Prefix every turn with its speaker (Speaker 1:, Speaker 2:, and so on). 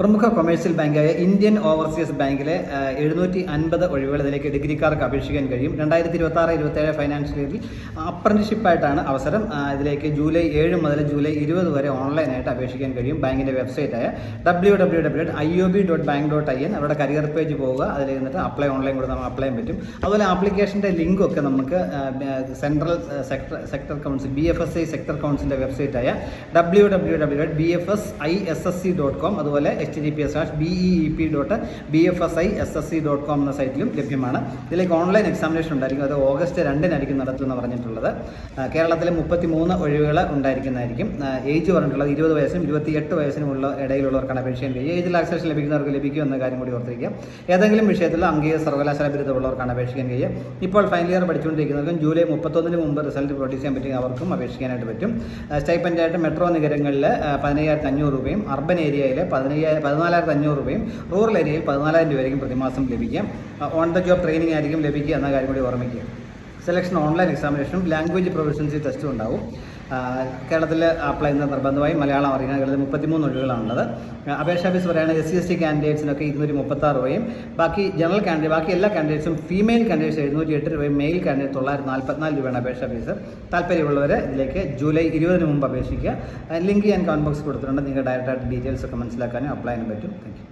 Speaker 1: പ്രമുഖ commercial ബാങ്കായ Indian overseas ബാങ്കിലെ 750 ഒഴിവുകളിലേക്ക് ഡിഗ്രിക്കാർക്ക് അപേക്ഷിക്കാൻ കഴിയും. 2026-27 ഫൈനാൻഷ്യൽ ഇയറിൽ അപ്രന്റീസ്ഷിപ്പായിട്ടാണ് അവസരം. ഇതിലേക്ക് ജൂലൈ 7 മുതൽ ജൂലൈ 20 വരെ ഓൺലൈനായിട്ട് അപേക്ഷിക്കാൻ കഴിയും. ബാങ്കിൻ്റെ വെബ്സൈറ്റായ www.iob.bank.in അവിടെ കരിയർ പേജ് പോവുക. അതിൽ നിന്നിട്ട് അപ്ലൈ ഓൺലൈൻ കൂടെ നമുക്ക് അപ്ലൈ ചെയ്യാൻ പറ്റും. അതുപോലെ ആപ്ലിക്കേഷൻ്റെ ലിങ്കൊക്കെ നമുക്ക് central sector council BFSI sector കൗൺസിലിൻ്റെ വെബ്സൈറ്റായ www.bfsissc.com അതുപോലെ https://beep.bfsissc.com എന്ന സൈറ്റിലും ലഭ്യമാണ്. ഇതിലേക്ക് ഓൺലൈൻ എക്സാമിനേഷൻ ഉണ്ടായിരിക്കും. അത് ഓഗസ്റ്റ് 2 നടത്തുമെന്ന് പറഞ്ഞിട്ടുള്ളത്. കേരളത്തിലെ 33 ഒഴിവുകൾ ഉണ്ടായിരിക്കുന്നതായിരിക്കും. ഏജ് പറഞ്ഞിട്ടുള്ളത് 20 വയസ്സിനും 28 വയസ്സിനുമുള്ള ഇടയിലുള്ളവർക്കാണ് അപേക്ഷിക്കാൻ കഴിയും. ഏജ് റിലാക്സേഷൻ ലഭിക്കുന്നവർക്ക് ലഭിക്കും എന്ന കാര്യം കൂടി ഓർത്തിരിക്കുക. ഏതെങ്കിലും വിഷയത്തിൽ അംഗീകൃത സർവകലാശാല ബിരുദമുള്ളവർക്കാണ് അപേക്ഷിക്കാൻ കഴിയും. ഇപ്പോൾ ഫൈനൽ ഇയർ പഠിച്ചുകൊണ്ടിരിക്കുന്നവർക്കും ജൂലൈ 31 മുമ്പ് റിസൾട്ട് പ്രൊഡ്യൂസ് ചെയ്യാൻ പറ്റും അവർക്കും അപേക്ഷിക്കാനായിട്ട് പറ്റും. സ്റ്റൈപ്പൻഡായിട്ട് മെട്രോ നഗരങ്ങളിൽ 15,500 രൂപയും അർബൻ ഏരിയയിൽ 14,500 രൂപയും റൂറൽ ഏരിയയിൽ 14,000 രൂപയായിരിക്കും പ്രതിമാസം ലഭിക്കുക. ഓൺ ദ ജോബ് ട്രെയിനിങ് ആയിരിക്കും ലഭിക്കുക എന്ന കാര്യം കൂടി ഓർമ്മിക്കുക. സെലക്ഷൻ ഓൺലൈൻ എക്സാമിനേഷനും ലാംഗ്വേജ് പ്രൊഫഷൻസി ടെസ്റ്റും ഉണ്ടാവും. കേരളത്തിൽ അപ്ലൈ ചെയ്യുന്ന നിർബന്ധമായും മലയാളം അറിയുന്ന കേരളത്തിൽ 33 ഒഴിവുകളാണുള്ളത്. അപേക്ഷാ ഫീസ് പറയുകയാണെങ്കിൽ SC/ST കാൻഡിഡേറ്റ്സിനൊക്കെ 236 രൂപയും ബാക്കി ജനറൽ കാൻഡിഡേറ്റ് ബാക്കി എല്ലാ കാൻഡിഡേറ്റ്സും ഫീമെയിൽ കാൻഡിഡേറ്റ്സ് 708 രൂപയും മെയിൽ കാൻഡിഡേറ്റ് 944 രൂപയാണ് അപേക്ഷാ ഫീസ്. താല്പര്യമുള്ളവർ ഇതിലേക്ക് ജൂലൈ 20 മുമ്പ് അപേക്ഷിക്കുക. ലിങ്ക് ഞാൻ കമൻറ്റ് ബോക്സ് കൊടുത്തിട്ടുണ്ട്. നിങ്ങൾക്ക് ഡയറക്റ്റായിട്ട് ഡീറ്റെയിൽസ് ഒക്കെ മനസ്സിലാക്കാനും അപ്ലൈ ചെയ്യാനും പറ്റും. Thank you.